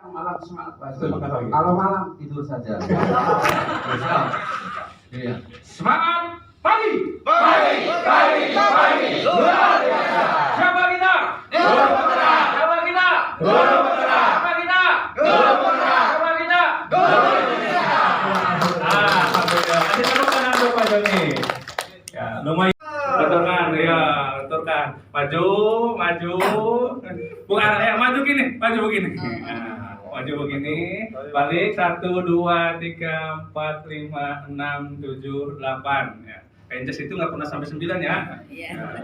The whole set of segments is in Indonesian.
Malam semangat pagi. Semangat pagi. Kalau malam tidur saja. Iya. Semangat pagi. Pagi. Luar biasa. Siapa kita? Guru Putra. Siapa kita? Guru Putra. Siapa kita? Guru Putra. Siapa kita? Guru Indonesia. Alhamdulillah. Kasih tepuk tangan untuk Pak Joni. Ya, lumayan. Benturkan, ya, benturkan. Maju. Bukan, ya, maju gini, maju begini. Nah, maju begini. Balik 1, 2, 3, 4, 5, 6, 7, 8. Ya. Ranges itu nggak pernah sampai 9 ya. Nah,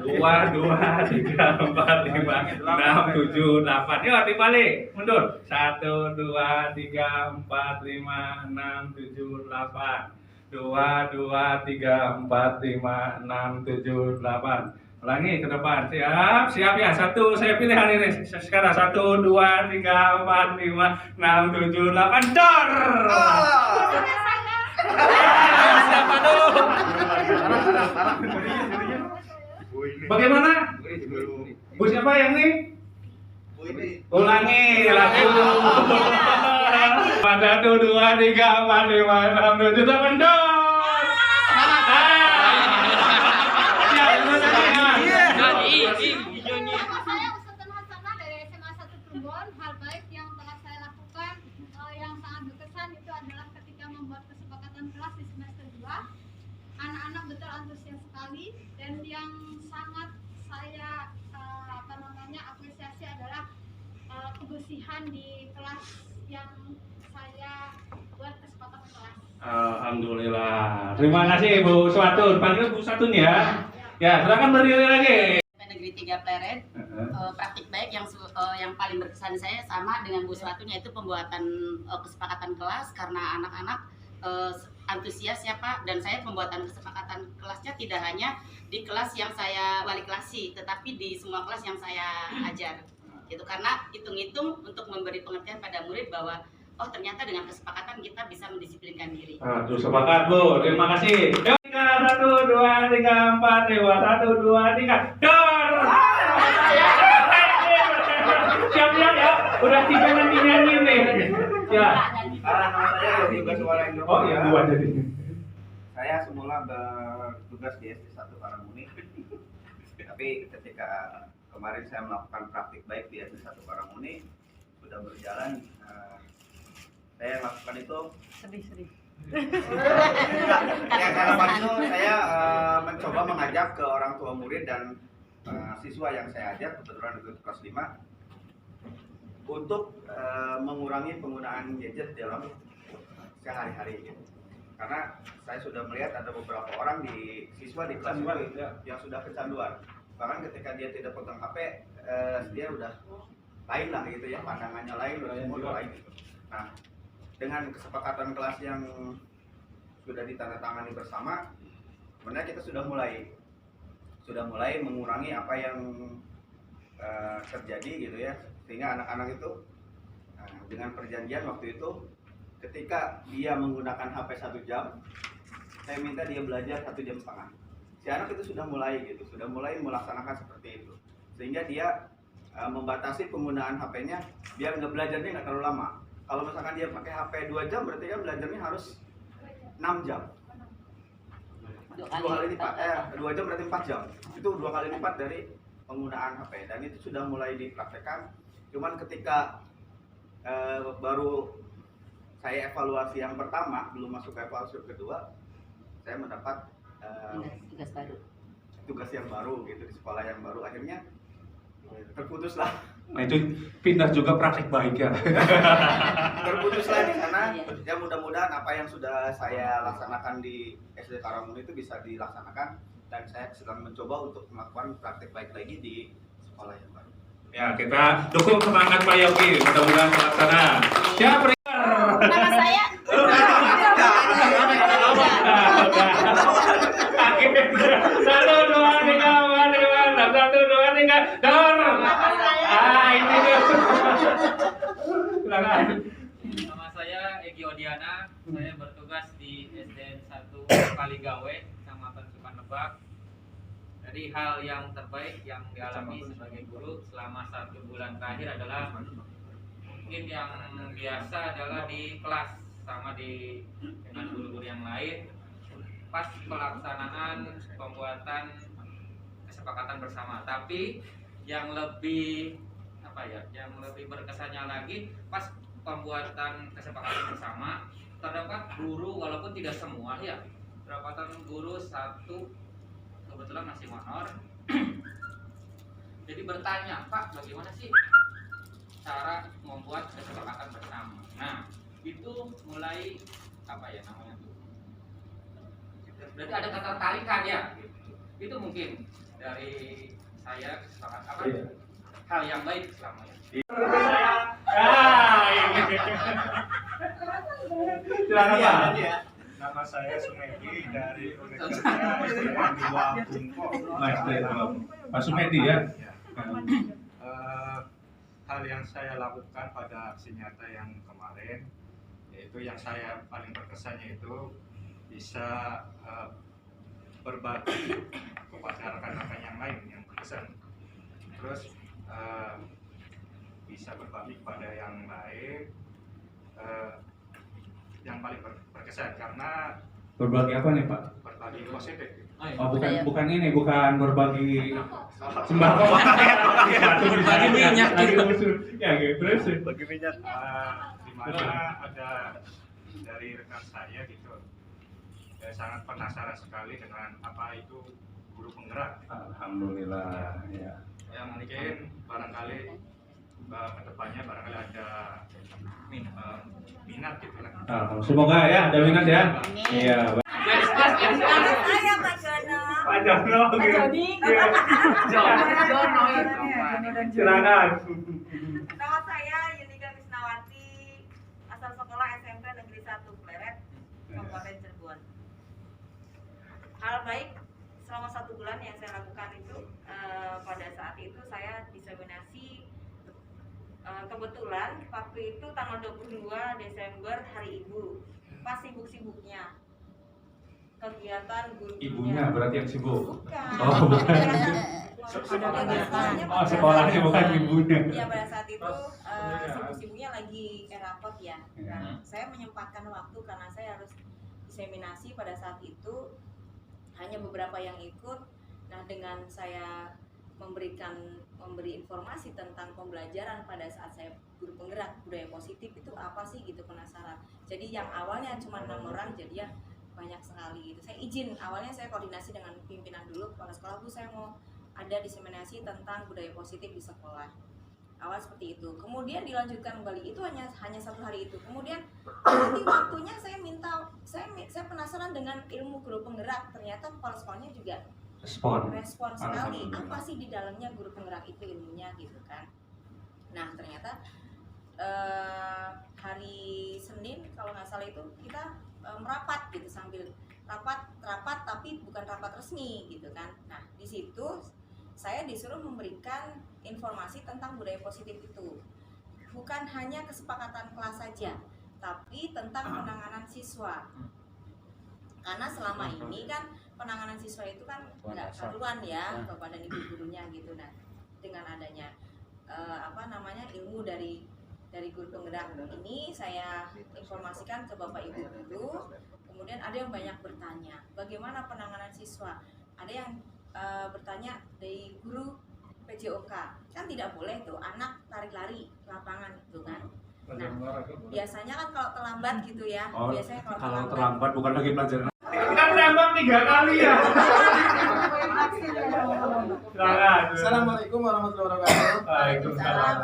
2, 3, 4, 5, 6, 7, 8. Yuk dibalik, mundur. 1, 2, 3, 4, 5, 6, 7, 8. 2, 3, 4, 5, 6, 7, 8. Ulangi ke depan. Siap ya. 1, saya pilih hari ini. Sekarang 1, 2, 3, 4, 5, 6, 7, 8. Dor. Siapa dulu? Bagaimana? Bu siapa yang ini? Ulangi lagi. 1, 2, 3, 4, 5, 6, 7, 8. Dor. Nama saya Ustazah Hasanah dari SMA 1 Plumbon. Hal baik yang telah saya lakukan yang sangat berkesan itu adalah ketika membuat kesepakatan kelas di semester 2. Anak-anak betul antusias sekali, dan yang sangat saya apresiasi adalah kebersihan di kelas yang saya buat kesepakatan kelas. Alhamdulillah. Terima kasih Bu Suatun. Panggil Bu Suatun ya. Ya, silakan berdiri lagi. Negeri 3 Pleret, praktik baik yang paling berkesan saya sama dengan Bu Suatun, yaitu pembuatan kesepakatan kelas karena anak-anak antusias ya Pak, dan saya pembuatan kesepakatan kelasnya tidak hanya di kelas yang saya wali klasi, tetapi di semua kelas yang saya ajar. Gitu, karena hitung-hitung untuk memberi pengertian pada murid bahwa oh ternyata dengan kesepakatan kita bisa mendisiplinkan diri. Tuh sepakat Bu. Terima kasih. 1, 2, 3, 4, 5, 1, 2, 3. Dor. Siap ya. Udah 3 nanti nyanyi nih. Ya. Nama saya Yoga Suara Indro. Oh iya, dua jadi. Saya semula bertugas di SD 1 Karangmuni. Tapi ketika kemarin saya melakukan praktik baik di SD 1 Karangmuni, sudah berjalan. Saya lakukan itu Sedih. ya, karena waktu itu saya mencoba mengajak ke orang tua murid dan siswa yang saya ajar, kebetulan itu kelas 5, untuk mengurangi penggunaan gadget dalam sehari-hari gitu. Karena saya sudah melihat ada beberapa orang di siswa di kelas itu yang sudah kecanduan. Bahkan ketika dia tidak pegang HP, dia udah lain lah gitu ya, pandangannya lain, semua lain gitu. Nah, dengan kesepakatan kelas yang sudah ditandatangani bersama, sebenarnya kita sudah mulai mengurangi apa yang terjadi gitu ya, sehingga anak-anak itu dengan perjanjian waktu itu ketika dia menggunakan HP 1 jam, saya minta dia belajar 1,5 jam. Si anak itu sudah mulai melaksanakan seperti itu, sehingga dia membatasi penggunaan HP-nya biar belajarnya nggak terlalu lama. Kalau misalkan dia pakai HP 2 jam, berarti kan belajarnya harus 6 jam. 2 kali lipat, 2 jam berarti 4 jam. Itu 2 kali lipat dari penggunaan HP. Dan itu sudah mulai dipraktekkan. Cuman ketika baru saya evaluasi yang pertama, belum masuk ke evaluasi kedua, saya mendapat tugas yang baru gitu di sekolah yang baru. Akhirnya terputuslah. Nah itu pindah juga praktik baik ya. Terputuslah di sana. Ya mudah-mudahan apa yang sudah saya laksanakan di SD Karangmuni itu bisa dilaksanakan, dan saya sedang mencoba untuk melakukan praktik baik lagi di sekolah yang baru. Ya, kita dukung semangat Pak Yogi, mudah-mudahan terlaksana. Siap, Nama saya Satu, dua, tiga, empat, lima, enam. 1, 2, 3, dor. Ini tuh. Silakan. Nama saya Egi Odiana, saya bertugas di SDN 1 Kaligawe, Kecamatan Sukanebak. Jadi hal yang terbaik yang dialami sebagai guru selama 1 bulan terakhir adalah mungkin yang biasa adalah di kelas sama dengan guru-guru yang lain pas pelaksanaan pembuatan kesepakatan bersama. Tapi yang lebih yang lebih berkesannya lagi pas pembuatan kesepakatan bersama terdapat guru, walaupun tidak semua ya, terdapat guru satu kebetulan masih honor jadi bertanya, Pak, bagaimana sih cara membuat kesepakatan bersama? Nah, itu mulai berarti ada ketertarikan ya, itu mungkin dari saya sepakat hal yang baik selama ini. Silakan Pak. Nama saya Sumedi dari Universitas Islam 2 Bungkol. Pak Sumedi ya. Hal yang saya lakukan pada aksi nyata yang kemarin, yaitu yang saya paling berkesannya itu bisa berbagi kepada rekan-rekan yang lain yang berkesan. Terus bisa berbagi kepada yang lain yang paling berkesan karena Berbagi apa nih Pak? berbagi positif. Oh bukan ini, bukan berbagi sembako. Berbagi minyak gitu. Ya terus. Bagi minyak. Di mana ada dari rekan saya gitu. Saya sangat penasaran sekali dengan apa itu guru penggerak. Alhamdulillah ya. Yang mungkin barangkali kedepannya barangkali ada minat gitu lah. Semoga ya ada minat ya. Iya. Nama saya Pak Jono. Pak Jono. Pak Joni. Silakan. Nama saya Yunika Krisnawati, asal sekolah SMP Negeri 1 Pleret, Kabupaten Cirebon. Hal baik selama 1 bulan yang saya lakukan itu pada saat itu saya diseminasi. Kebetulan waktu itu tanggal 22 Desember Hari Ibu, pas sibuk-sibuknya kegiatan gurunya. Ibunya berarti yang sibuk. Bukan. Oh bukan. Oh sekolahnya bukan ibunya. Ya pada saat itu sibuk-sibuknya lagi rapot ya. Nah, saya menyempatkan waktu karena saya harus diseminasi pada saat itu, hanya beberapa yang ikut. Nah dengan saya memberi informasi tentang pembelajaran pada saat saya guru penggerak budaya positif itu apa sih gitu, penasaran. Jadi yang awalnya cuma 6 orang jadi ya banyak sekali gitu. Saya izin, awalnya saya koordinasi dengan pimpinan dulu kepala sekolah, Bu saya mau ada diseminasi tentang budaya positif di sekolah. Awal seperti itu. Kemudian dilanjutkan kembali, itu hanya 1 hari itu. Kemudian nanti waktunya saya minta, saya penasaran dengan ilmu guru penggerak. Ternyata kepala sekolahnya juga respon sekali, apa sih di dalamnya guru penggerak itu ilmunya gitu kan. Nah ternyata hari Senin kalau nggak salah itu kita merapat gitu, sambil rapat tapi bukan rapat resmi gitu kan. Nah di situ saya disuruh memberikan informasi tentang budaya positif itu, bukan hanya kesepakatan kelas saja tapi tentang penanganan siswa. Karena selama ini kan penanganan siswa itu kan nggak karuan ya kepada ibu gurunya gitu. Nah dengan adanya ilmu dari guru penggerak ini saya informasikan ke bapak ibu guru. Kemudian ada yang banyak bertanya bagaimana penanganan siswa, ada yang bertanya dari guru PJOK, kan tidak boleh tuh anak lari-lari lapangan gitu kan. Nah biasanya kan kalau terlambat gitu ya, biasanya kalau terlambat bukan lagi pelajaran. Kan terlambat 3 kali ya. Assalamualaikum warahmatullahi wabarakatuh. Waalaikumsalam.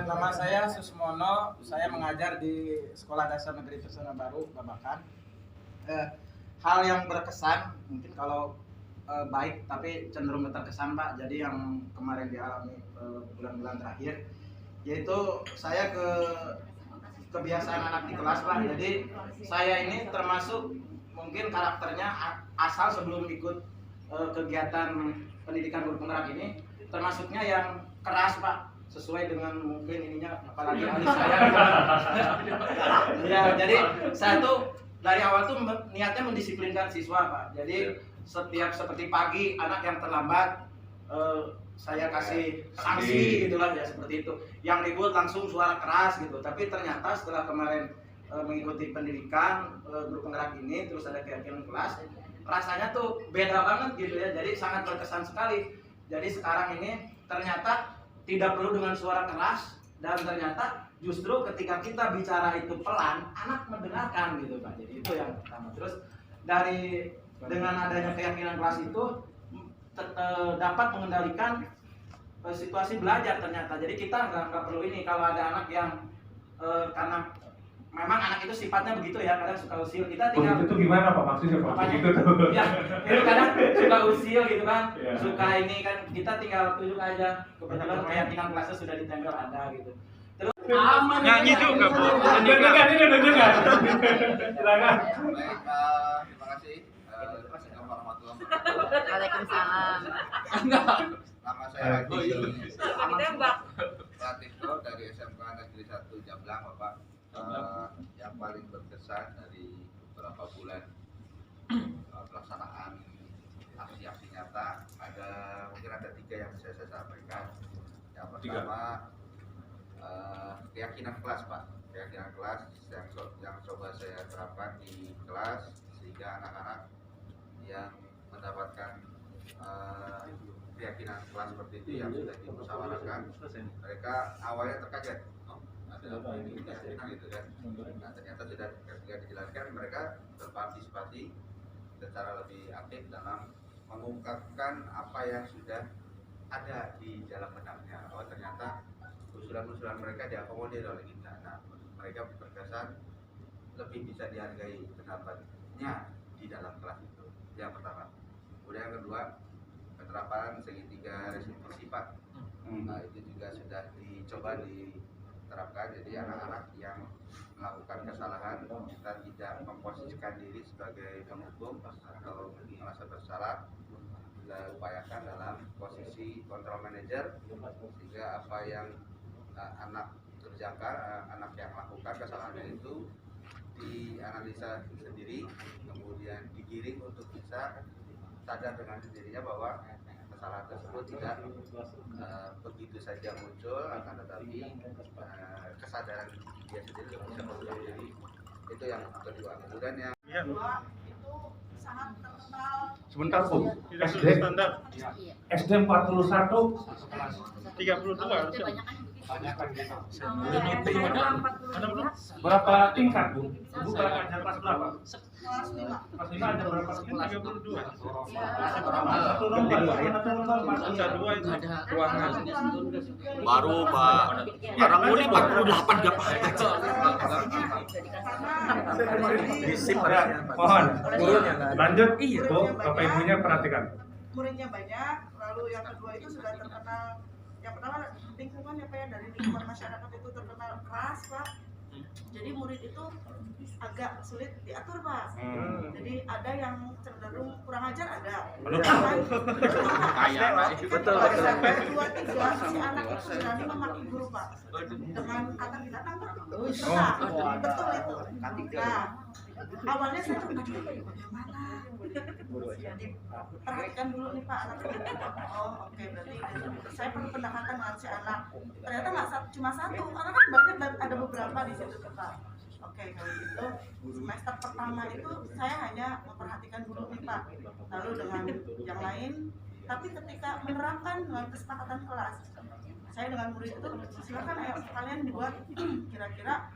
Nama saya Susmono, saya mengajar di Sekolah Dasar Negeri Pesona Baru, Babakan. Hal yang berkesan, mungkin kalau baik tapi cenderung terkesan Pak. Jadi yang kemarin dialami bulan-bulan terakhir, yaitu saya kebiasaan anak di kelas Pak. Jadi saya ini termasuk mungkin karakternya asal sebelum ikut kegiatan pendidikan guru penggerak ini termasuknya yang keras Pak, sesuai dengan mungkin ininya apalagi alis saya. Ya jadi saya tuh dari awal tuh niatnya mendisiplinkan siswa Pak. Jadi setiap seperti pagi anak yang terlambat saya kasih sanksi gitu lah ya, seperti itu. Yang ribut langsung suara keras gitu. Tapi ternyata setelah kemarin mengikuti pendidikan grup penggerak ini, terus ada keyakinan kelas, rasanya tuh beda banget gitu ya. Jadi sangat berkesan sekali. Jadi sekarang ini ternyata tidak perlu dengan suara keras, dan ternyata justru ketika kita bicara itu pelan, anak mendengarkan gitu Pak. Jadi itu yang pertama. Terus dengan adanya keyakinan kelas itu dapat mengendalikan situasi belajar ternyata. Jadi kita nggak perlu ini kalau ada anak yang karena memang anak itu sifatnya begitu ya, kadang suka usil, kita tinggal itu gimana Pak maksudnya Pak? Begitu tuh. Ya, itu kadang suka usil gitu kan, Ya. suka ini kan, kita tinggal tunjuk aja. Kebetulan keyakinan kelasnya sudah ditempel ada gitu. Terus aman. Nyanyi juga, Bu. Tunjukkan ini tunjukkan. Silakan. Baik, terima kasih. Assalamualaikum warahmatullahi wabarakatuh. Waalaikumsalam. Nama saya Haji Pratikno dari SMK Negeri 1 Jablang, Bapak. Yang paling berkesan dari beberapa bulan pelaksanaan aksi-aksi nyata, mungkin ada 3 yang bisa saya sampaikan. Yang pertama, keyakinan kelas, Pak. Keyakinan kelas yang coba saya terapkan di kelas, sehingga anak-anak yang mendapatkan keyakinan kelas seperti itu yang sudah dimusyawarahkan, mereka awalnya terkaget, ada apa ini keyakinan gitu kan. Nah, ternyata sudah ketika dijelaskan, mereka berpartisipasi secara lebih aktif dalam mengungkapkan apa yang sudah ada di dalam benaknya. Oh, ternyata usulan-usulan mereka diakomodir oleh kita. Nah, mereka berkesan lebih bisa dihargai pendapatnya di dalam kelas itu. Yang pertama. Kemudian yang kedua, penerapan segitiga restitusi, Pak. Nah, itu juga sudah dicoba diterapkan. Jadi anak-anak yang melakukan kesalahan, kita tidak memposisikan diri sebagai penghukum atau merasa bersalah, kita upayakan dalam posisi kontrol manajer, sehingga apa yang anak terjangka, anak yang melakukan kesalahan itu dianalisa sendiri, kemudian digiring untuk bisa sadar dengan sendirinya bahwa kesalahan tersebut tidak begitu saja muncul, akan tetapi kesadaran dia sendiri bisa berubah. Jadi itu yang kedua. Kemudian yang Kedua, itu sangat terkenal. Sebentar Bu. Tidak SD sudah standar. SD 41 32 harusnya. banyak kan gitu. Ada belum? Berapa tingkat Bu? Bu berapa ajar kelas berapa? Kelas 5. Kelas 5 ada berapa tingkat? 32. Satu nomor, satu nomor. Ada 2 itu ruangan. Baru Pak. Orang ini 48 gak Pak. Mohon. Lanjut. Bu, Bapak Ibunya perhatikan. Muridnya banyak, lalu yang kedua itu sudah terkenal. Yang pertama lingkungan ya Pak ya, dari lingkungan masyarakat itu terkenal keras Pak. Jadi murid itu agak sulit diatur Pak. Jadi ada yang cenderung kurang ajar, ada. Betul. Sampai 2-3 si anak itu berani memaki guru Pak. Dengan kata binatang Pak. Betul itu. Nah, awalnya saya tuh bagaimana? Jadi perhatikan dulu nih Pak anak itu. Oh oke, berarti saya perlu pendekatan dengan si anak. Ternyata nggak cuma satu, karena kan banyak dan ada beberapa di situ Pak. Oke, kalau gitu semester pertama itu saya hanya memperhatikan dulu nih Pak. Lalu dengan yang lain, tapi ketika menerapkan dengan kesepakatan kelas, saya dengan murid itu silakan ayo kalian buat kira-kira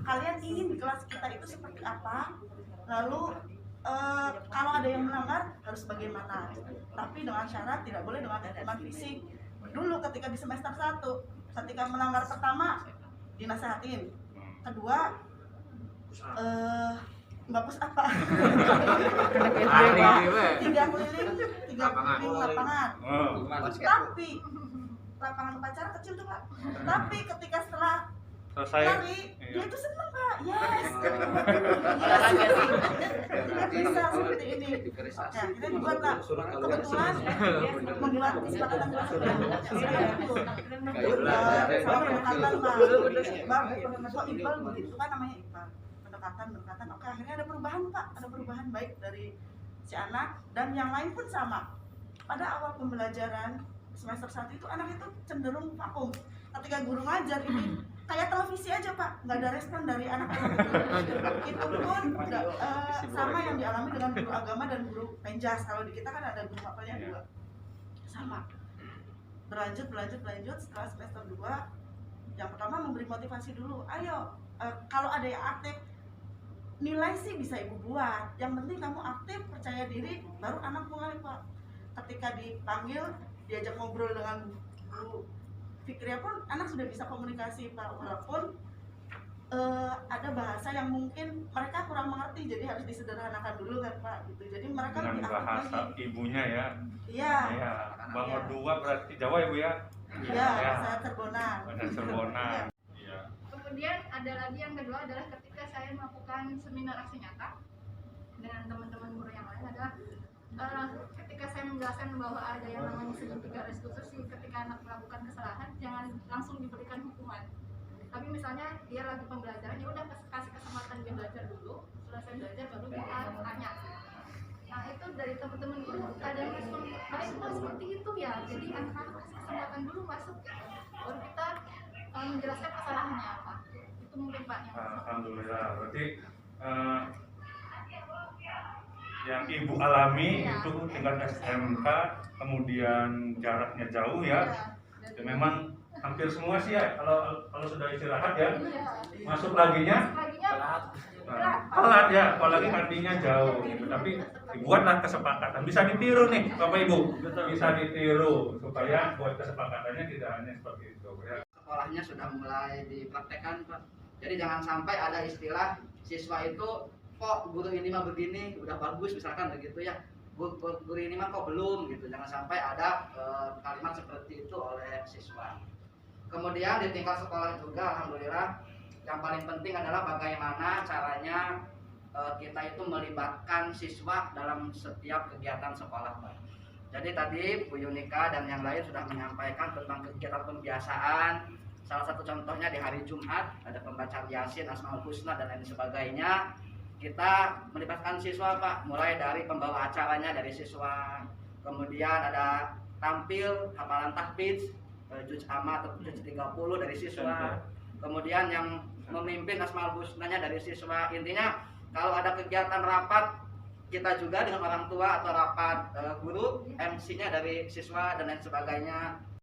kalian ingin di kelas kita itu seperti apa, lalu kalau ada yang melanggar harus bagaimana, tapi dengan syarat tidak boleh dengan ancaman fisik. Dulu ketika di semester 1, ketika melanggar pertama dinasehatin, kedua nggak push apa 3 keliling lapangan. Tapi lapangan upacara kecil tuh Pak, tapi ketika setelah lari, dia itu senang Pak, yes. Bisa seperti ini. Nah, kita dibuatlah. Kebetulan membuat kesepakatan kelas saya ikut. Sama pendekatan Pak. Kok Iqbal begitu kan namanya Iqbal. Pendekatan. Oke, akhirnya ada perubahan Pak, ada perubahan baik dari si anak dan yang lain pun sama. Pada awal pembelajaran semester 1 itu anak itu cenderung vakum. Ketika guru ngajar ini kayak televisi aja Pak, nggak ada respon dari anak-anak itu pun sama yang dialami dengan guru agama dan guru penjas. Kalau di kita kan ada guru hafalnya 2 sama. Berlanjut setelah semester 2 yang pertama memberi motivasi dulu, ayo kalau ada yang aktif, nilai sih bisa ibu buat, yang penting kamu aktif, percaya diri, baru anak mulai Pak. Ketika dipanggil, diajak ngobrol dengan Bu Fikria pun anak sudah bisa komunikasi Pak, walaupun ada bahasa yang mungkin mereka kurang mengerti, jadi harus disederhanakan dulu kan Pak gitu. Jadi mereka dengan lebih bahasa lagi. Ibunya ya. Iya. Iya. Bangor 2 berarti Jawa ya Bu ya? Iya, bahasa Cerbonan. Bahasa Cerbonan. Iya. Kemudian ada lagi yang kedua adalah ketika saya melakukan seminar aksi nyata dengan teman-teman guru yang lain adalah ketika saya menjelaskan bahwa ada yang namanya segitiga restitusi, ketika anak melakukan kesalahan jangan langsung diberikan hukuman. Tapi misalnya dia lagi pembelajaran, ya udah kasih kesempatan dia belajar dulu, selesai belajar baru kita tanya. Nah itu dari teman-teman guru ada yang respon baik Pak, seperti itu ya, jadi anak-anak kasih kesempatan dulu masuk, baru kita menjelaskan kesalahannya apa. Itu mungkin Pak yang Alhamdulillah, berarti yang ibu alami itu tingkat SMK, kemudian jaraknya jauh ya. Ya memang hampir semua sih ya, kalau sudah istirahat ya, masuk laginya telat ya, apalagi artinya jauh gitu. Tapi dibuatlah kesepakatan, bisa ditiru nih Bapak Ibu, bisa ditiru supaya buat kesepakatannya tidak hanya seperti itu ya. Sekolahnya sudah mulai dipraktekkan Pak, jadi jangan sampai ada istilah siswa itu kok guru ini mah begini udah bagus misalkan begitu ya, guru ini mah kok belum gitu, jangan sampai ada kalimat seperti itu oleh siswa. Kemudian di tingkat sekolah juga alhamdulillah yang paling penting adalah bagaimana caranya kita itu melibatkan siswa dalam setiap kegiatan sekolah Pak. Jadi tadi Bu Yunika dan yang lain sudah menyampaikan tentang kegiatan pembiasaan. Salah satu contohnya di hari Jumat ada pembacaan Yasin, Asmaul Husna dan lain sebagainya. Kita melibatkan siswa Pak, mulai dari pembawa acaranya dari siswa, kemudian ada tampil hafalan tahfidz juz amma atau juz 30 dari siswa, kemudian yang memimpin Asmaul Husnanya dari siswa. Intinya kalau ada kegiatan rapat kita juga dengan orang tua atau rapat guru, MC-nya dari siswa dan lain sebagainya.